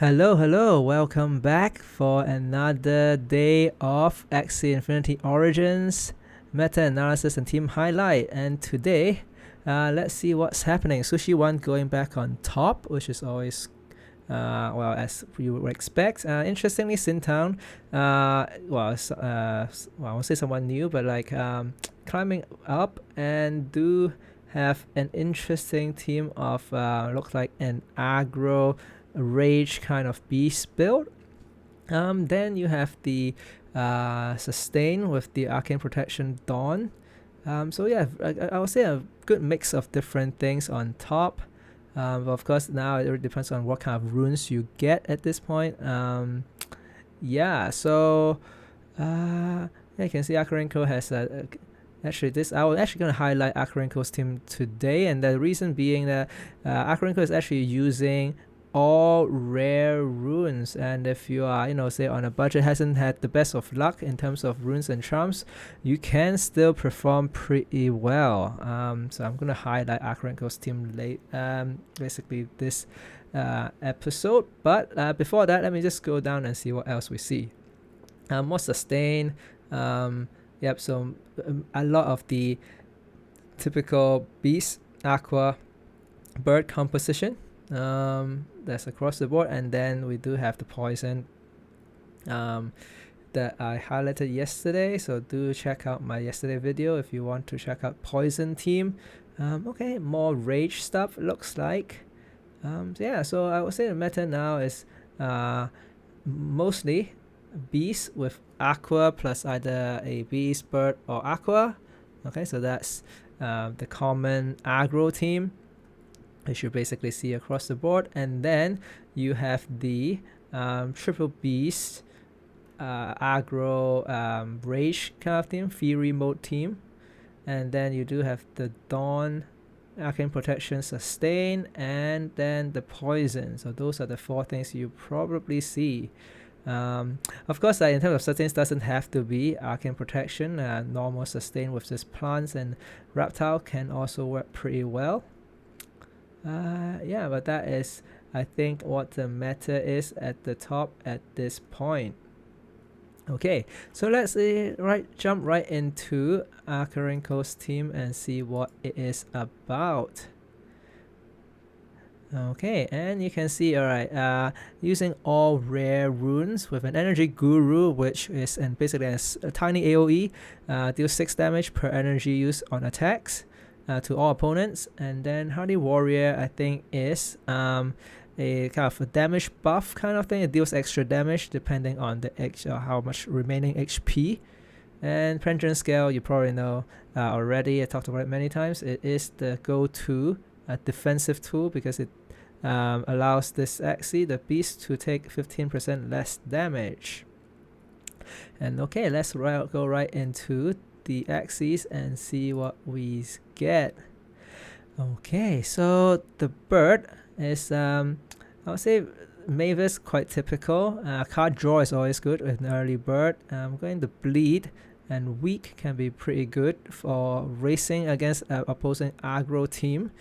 Hello, welcome back for another day of Axie Infinity Origins meta-analysis and team highlight. And today, let's see what's happening. Sushi 1 going back on top, which is always, as you would expect. Interestingly, Sintown, I won't say someone new, but climbing up and do have an interesting team of, looks like an aggro rage kind of beast build. Then you have the sustain with the arcane protection dawn. So yeah, I would say a good mix of different things on top. But of course now it really depends on what kind of runes you get at this point. Yeah, so yeah, you can see akaringo has I was actually going to highlight akaringo's team today, and the reason being that akaringo is actually using all rare runes, and if you are say on a budget, hasn't had the best of luck in terms of runes and charms, you can still perform pretty well. So I'm gonna highlight akaringo's team late basically this episode, but before that, let me just go down and see what else we see. More sustain. Yep, so a lot of the typical beast, aqua, bird composition. That's across the board, and then we do have the poison that I highlighted yesterday, so do check out my yesterday video if you want to check out poison team. Okay, more rage stuff looks like. So yeah, so I would say the meta now is mostly beast with aqua plus either a beast, bird, or aqua. Okay, so that's the common aggro team you should basically see across the board. And then you have the triple beast aggro rage kind of team, fury mode team, and then you do have the dawn, arcane protection, sustain, and then the poison. So those are the four things you probably see. Of course, in terms of sustain, doesn't have to be arcane protection. Normal sustain with just plants and reptile can also work pretty well. Yeah, but that is, I think, what the meta is at the top at this point. Okay, so let's jump right into akaringo's team and see what it is about. Okay, and you can see, alright, using all rare runes with an energy guru, which is basically a tiny AoE, deals 6 damage per energy use on attacks to all opponents. And then Hardy Warrior, I think, is a kind of a damage buff kind of thing. It deals extra damage depending on the how much remaining HP. And Pendulum Scale, you probably know already, I talked about it many times. It is the go-to defensive tool because it allows this Axie, the beast, to take 15% less damage. And okay, let's go right into the Axies and see what we get. Okay, so the bird is I would say Mavis, quite typical. Card draw is always good with an early bird. Going to bleed and weak can be pretty good for racing against opposing aggro team.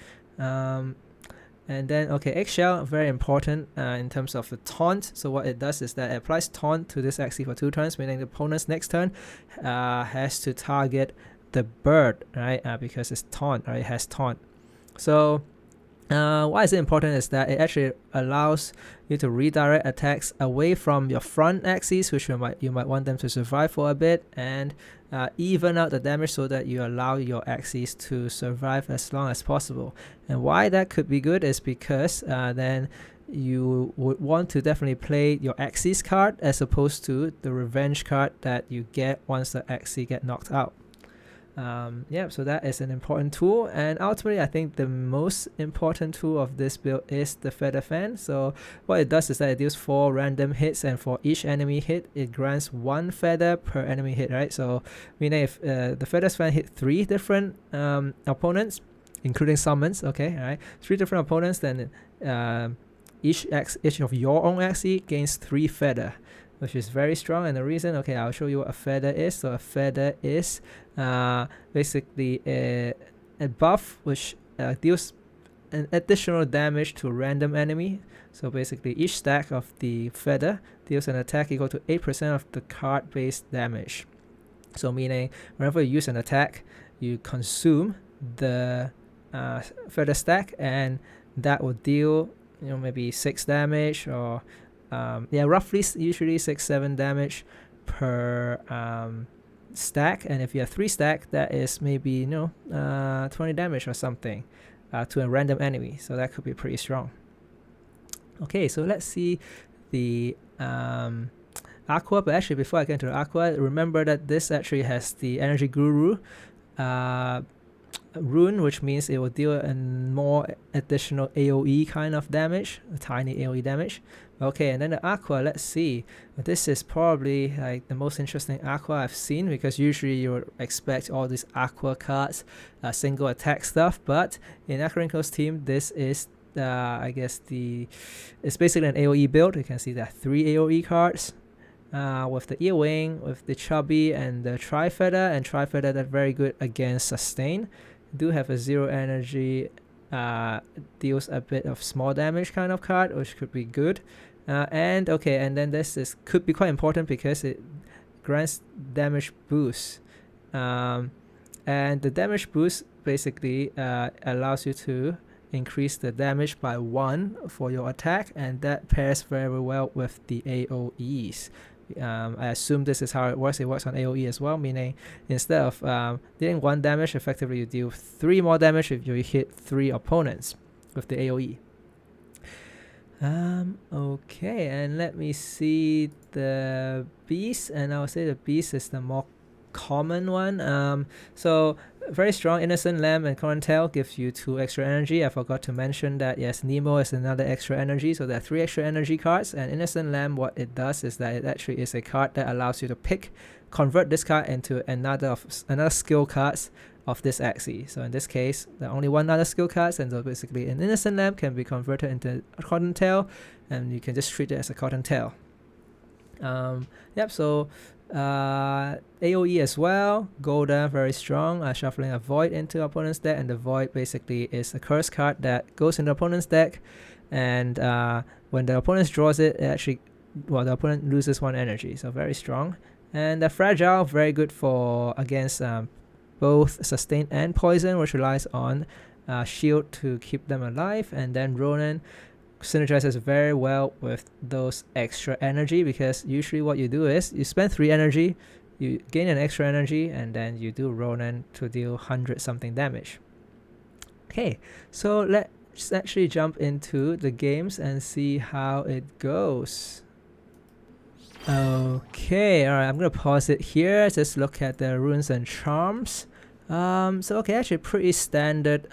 And then, okay, Eggshell, very important in terms of the taunt. So what it does is that it applies taunt to this Axie for 2 turns, meaning the opponent's next turn has to target the bird, right? Because it's taunt, right? It has taunt. So why is it important is that it actually allows you to redirect attacks away from your front Axies, which you might want them to survive for a bit, and even out the damage so that you allow your Axies to survive as long as possible. And why that could be good is because then you would want to definitely play your Axies card as opposed to the revenge card that you get once the Axie get knocked out. Yeah, so that is an important tool, and ultimately I think the most important tool of this build is the Feather Fan. So what it does is that it deals 4 random hits, and for each enemy hit it grants 1 feather per enemy hit, right? So meaning if the Feather Fan hit 3 different opponents, including summons, okay, all right, 3 different opponents, then each of your own Axie gains 3 feather, which is very strong. And the reason, okay, I'll show you what a feather is. So a feather is basically a buff which deals an additional damage to a random enemy. So basically each stack of the feather deals an attack equal to 8% of the card based damage. So meaning whenever you use an attack, you consume the feather stack, and that will deal maybe 6 damage, or roughly usually 6-7 damage per stack. And if you have 3 stack, that is maybe 20 damage or something to a random enemy. So that could be pretty strong. Okay, so let's see the Aqua. But actually, before I get into the Aqua, remember that this actually has the Energy Guru rune, which means it will deal a more additional AoE kind of damage, a tiny AoE damage. Okay, and then the Aqua, let's see. This is probably like the most interesting Aqua I've seen, because usually you would expect all these Aqua cards, single attack stuff, but in Akaringo's team, this is I guess it's basically an AoE build. You can see there are 3 AoE cards with the Earwing, with the Chubby, and the Tri-Feather. And Tri-Feather, that's very good against sustain. Do have a 0 energy, deals a bit of small damage kind of card, which could be good. And then this could be quite important because it grants damage boost. And the damage boost basically allows you to increase the damage by 1 for your attack, and that pairs very well with the AoEs. I assume this is how it works. It works on AoE as well, meaning instead of dealing 1 damage, effectively you deal 3 more damage if you hit 3 opponents with the AoE. Okay, and let me see the beast, and I would say the beast is the more common one. So very strong. Innocent Lamb and Corontail gives you 2 extra energy. I forgot to mention that yes, Nemo is another extra energy, so there are 3 extra energy cards. And Innocent Lamb, what it does is that it actually is a card that allows you to convert this card into another skill cards of this Axie. So in this case, there are only 1 other skill cards, and so basically an Innocent Lamb can be converted into a Cottontail, and you can just treat it as a Cottontail. So AoE as well. Golda, very strong, shuffling a Void into opponent's deck, and the Void basically is a curse card that goes into opponent's deck, and when the opponent draws it, the opponent loses 1 energy, so very strong. And the Fragile, very good for against both sustain and poison, which relies on shield to keep them alive. And then Ronan synergizes very well with those extra energy, because usually what you do is you spend 3 energy, you gain an extra energy, and then you do Ronan to deal 100 something damage. Okay, so let's actually jump into the games and see how it goes. Okay, alright, I'm gonna pause it here, just look at the runes and charms. Actually pretty standard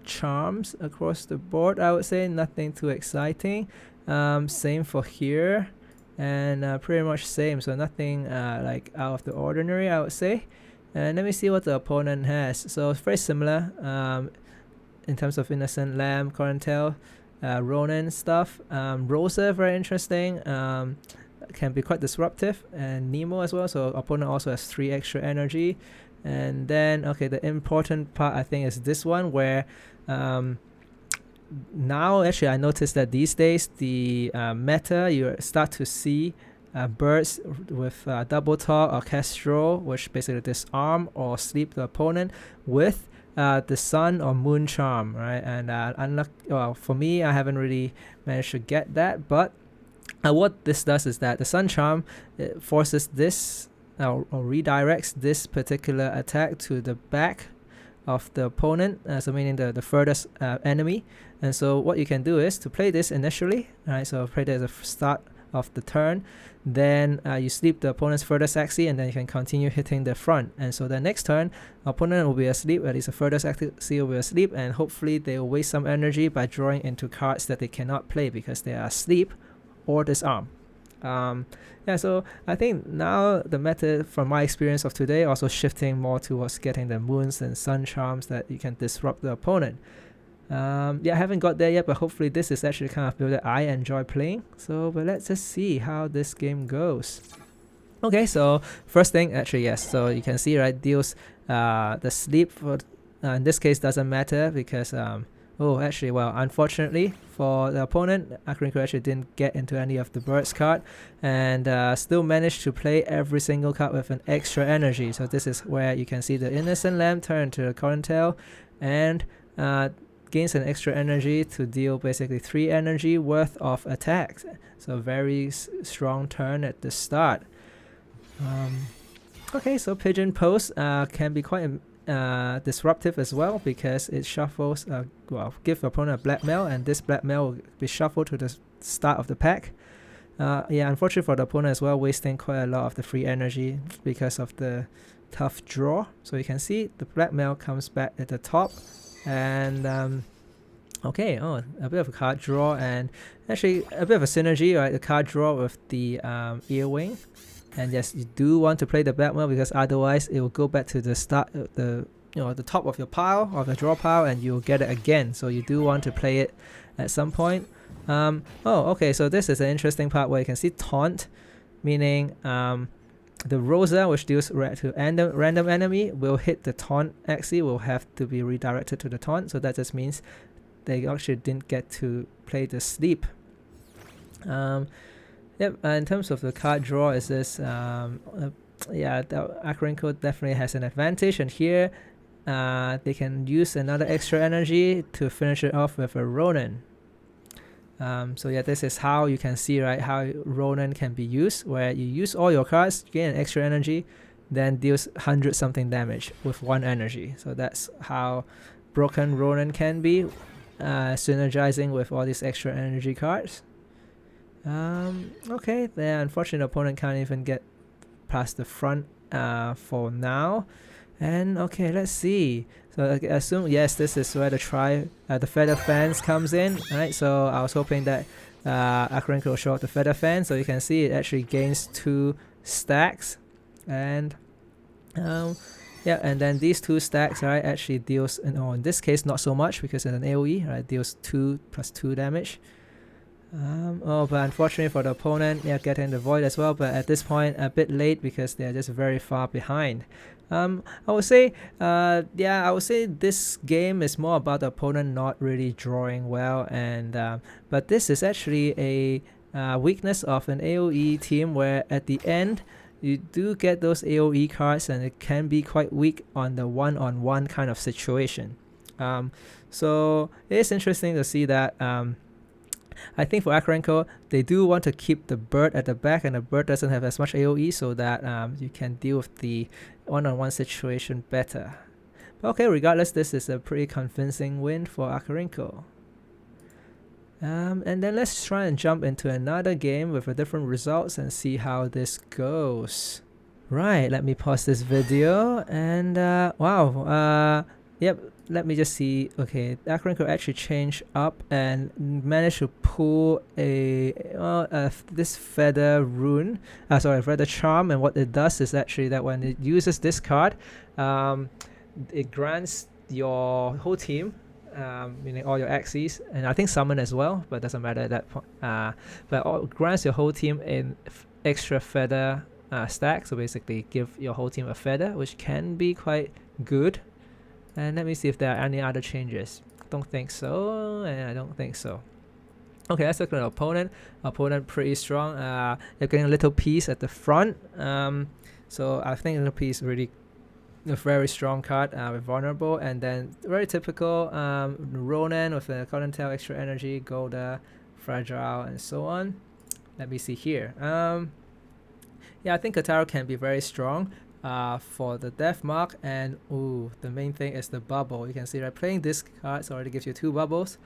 charms across the board, I would say. Nothing too exciting. Same for here, and pretty much same, so nothing like out of the ordinary, I would say. And let me see what the opponent has. So it's very similar in terms of Innocent Lamb, Corontail, Ronan stuff. Rosa, very interesting, can be quite disruptive, and Nemo as well, so opponent also has 3 extra energy. And then the important part, I think, is this one, where now actually I noticed that these days the meta, you start to see birds with double talk or Castro, which basically disarm or sleep the opponent with the sun or moon charm, right? And for me, I haven't really managed to get that, but what this does is that the sun charm, it forces this or redirects this particular attack to the back of the opponent, so meaning the furthest enemy. And so what you can do is to play this initially, right? So play this at the start of the turn, then you sleep the opponent's furthest Axie, and then you can continue hitting the front. And so the next turn, opponent will be asleep, at least the furthest Axie will be asleep, and hopefully they will waste some energy by drawing into cards that they cannot play because they are asleep or disarm. So I think now the meta, from my experience of today, also shifting more towards getting the moons and sun charms that you can disrupt the opponent. I haven't got there yet, but hopefully this is actually the kind of build that I enjoy playing. But let's just see how this game goes. Okay, so first thing, actually yes, so you can see, right, deals the sleep for in this case doesn't matter, because Oh, actually, well, unfortunately for the opponent, Akaringo actually didn't get into any of the birds card, and still managed to play every single card with an extra energy. So this is where you can see the Innocent Lamb turn to the Corontail, and gains an extra energy to deal basically 3 energy worth of attacks. So very strong turn at the start. Okay, so Pigeon Post can be quite disruptive as well, because it shuffles, well, give the opponent a blackmail, and this blackmail will be shuffled to the start of the pack. Yeah, unfortunately for the opponent as well, wasting quite a lot of the free energy because of the tough draw. So you can see the blackmail comes back at the top, and okay, oh, a bit of a card draw, and actually a bit of a synergy, right? The card draw with the earwing. And yes, you do want to play the blackmail, because otherwise it will go back to the start, the top of your pile, of the draw pile, and you'll get it again. So you do want to play it at some point. Oh, okay, so this is an interesting part where you can see taunt, meaning the Rosa, which deals to random enemy, will hit the taunt Axie, will have to be redirected to the taunt. So that just means they actually didn't get to play the sleep. Yep, in terms of the card draw, is this yeah, the Akaringo definitely has an advantage, and here they can use another extra energy to finish it off with a Ronin. So yeah, this is how you can see, right, how Ronin can be used, where you use all your cards, gain an extra energy, then deals 100 something damage with 1 energy. So that's how broken Ronin can be, synergizing with all these extra energy cards. Okay, then unfortunately the opponent can't even get past the front for now. And okay, let's see. So I assume, yes, this is where the Feather Fans comes in, right? So I was hoping that Akaringo will show up the Feather Fan, so you can see it actually gains 2 stacks, and yeah, and then these 2 stacks, right, actually deals, in this case not so much, because it's an AoE, right, deals 2 plus 2 damage. Oh, but unfortunately for the opponent, yeah, getting the Void as well, but at this point a bit late because they're just very far behind. I would say, yeah, I would say this game is more about the opponent not really drawing well, and but this is actually a weakness of an AoE team, where at the end you do get those AoE cards, and it can be quite weak on the one-on-one kind of situation. So it is interesting to see that. I think for Akaringo, they do want to keep the bird at the back, and the bird doesn't have as much AoE, so that you can deal with the one-on-one situation better. But okay, regardless, this is a pretty convincing win for Akaringo. And then let's try and jump into another game with a different results and see how this goes. Right, let me pause this video, and wow, yep, let me just see. Okay, Akaringo actually changed up and managed to pull this feather rune, feather charm, and what it does is actually that when it uses this card, it grants your whole team, meaning all your Axies, and I think summon as well, but doesn't matter at that point. But grants your whole team an extra feather stack, so basically give your whole team a feather, which can be quite good. And let me see if there are any other changes. Don't think so, and I don't think so. Okay, let's look at the opponent. Opponent pretty strong. They're getting a little piece at the front. So I think little piece really a very strong card with vulnerable, and then very typical Ronin with a Corontail, extra energy, Golda, fragile, and so on. Let me see here. Yeah, I think Kataro can be very strong for the death mark, and the main thing is the bubble. You can see, right, playing this card already gives you 2 bubbles,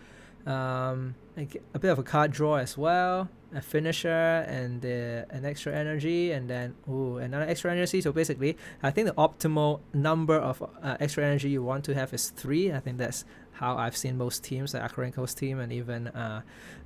a bit of a card draw as well, a finisher, and an extra energy, and then another extra energy. So basically I think the optimal number of extra energy you want to have is 3. I think that's how I've seen most teams, like Akaringo's team and even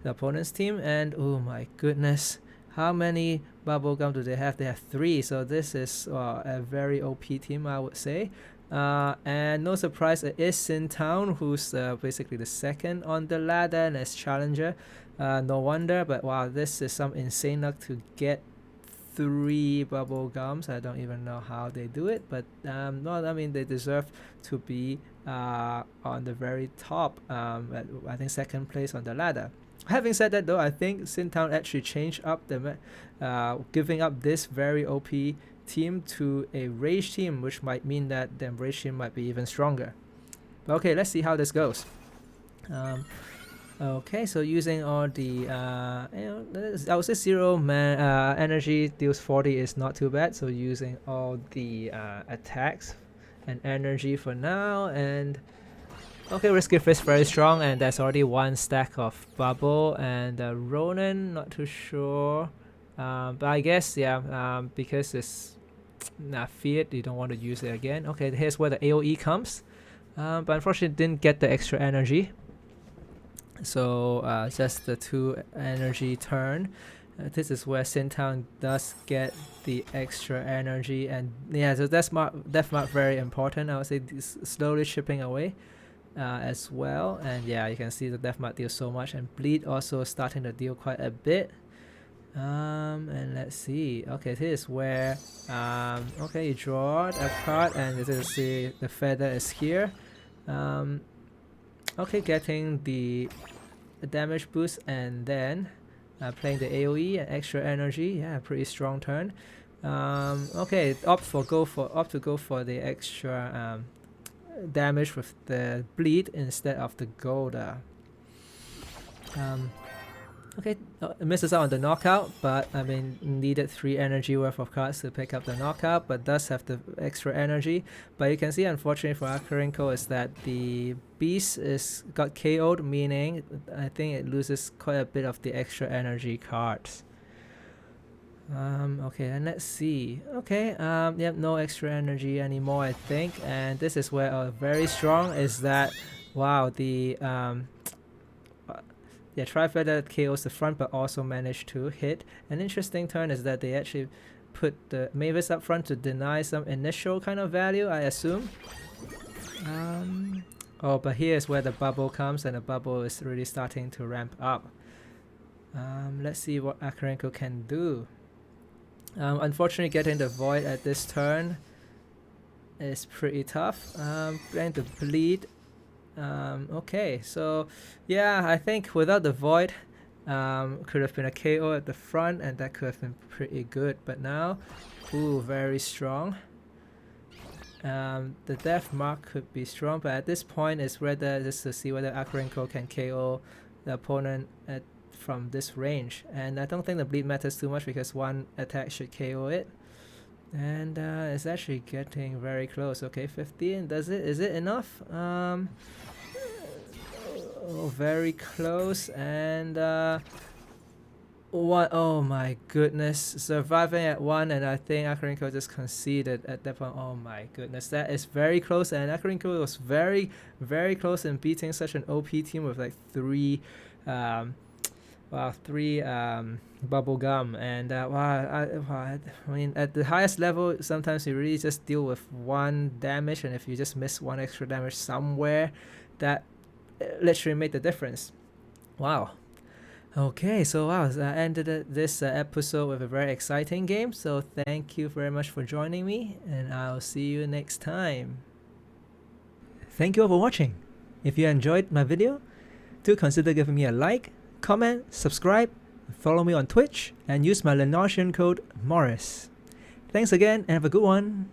the opponent's team. And oh my goodness, how many bubblegum do they have? They have 3, so this is a very OP team, I would say. And no surprise, it is Sintown, who's basically the second on the ladder and as challenger. No wonder, but wow, this is some insane luck to get 3 bubblegums. I don't even know how they do it, but no, I mean, they deserve to be on the very top, at, I think, second place on the ladder. Having said that, though, I think Sintown actually changed up the giving up this very OP team to a Rage team, which might mean that the Rage team might be even stronger. But okay, let's see how this goes. Okay, so using all the I would say 0 man energy deals 40 is not too bad. So using all the attacks and energy for now, and okay, Risky Fist very strong, and there's already 1 stack of bubble, and Ronin not too sure, but I guess yeah, because it's feared, you don't want to use it again. Okay, here's where the AoE comes, but unfortunately didn't get the extra energy. So just the 2 energy turn. This is where Sintown does get the extra energy, and yeah, so that's Death Mark very important. I would say it's slowly chipping away as well, and yeah, you can see the Death Mark deals so much, and Bleed also starting to deal quite a bit. And let's see. Okay, this is where okay, you draw a card, and you can see the feather is here. Okay, getting the damage boost, and then playing the AoE and extra energy. Yeah, pretty strong turn. Okay, opt to go for the extra damage with the bleed instead of the gold. Okay, misses out on the knockout, but I mean needed 3 energy worth of cards to pick up the knockout, but does have the extra energy. But you can see, unfortunately for akaringo, is that the beast got KO'd, meaning I think it loses quite a bit of the extra energy cards. Okay, and let's see. Okay, yep, no extra energy anymore, I think. And this is where very strong is that, wow, the yeah, Tri-Feather KOs the front, but also managed to hit. An interesting turn is that they actually put the Mavis up front to deny some initial kind of value, I assume. Oh, but here's where the bubble comes, and the bubble is really starting to ramp up. Let's see what akaringo can do. Unfortunately, getting the void at this turn is pretty tough. Going to bleed. Okay, so yeah, I think without the void, could have been a KO at the front, and that could have been pretty good. But now, ooh, very strong. The Death Mark could be strong, but at this point, it's rather just to see whether akaringo can KO the opponent from this range. And I don't think the bleed matters too much because 1 attack should KO it. And it's actually getting very close. Okay, 15. Does it? Is it enough? Oh, very close. And what? Oh my goodness! Surviving at 1, and I think akaringo just conceded at that point. Oh my goodness, that is very close. And akaringo was very, very close in beating such an OP team with like 3. Wow, 3 bubble gum, and wow, I mean, at the highest level, sometimes you really just deal with 1 damage, and if you just miss 1 extra damage somewhere, that literally made the difference. Wow. Okay, so wow, I ended this episode with a very exciting game. So thank you very much for joining me, and I'll see you next time. Thank you all for watching. If you enjoyed my video, do consider giving me a like, comment, subscribe, follow me on Twitch, and use my Lenosian code Morris. Thanks again, and have a good one.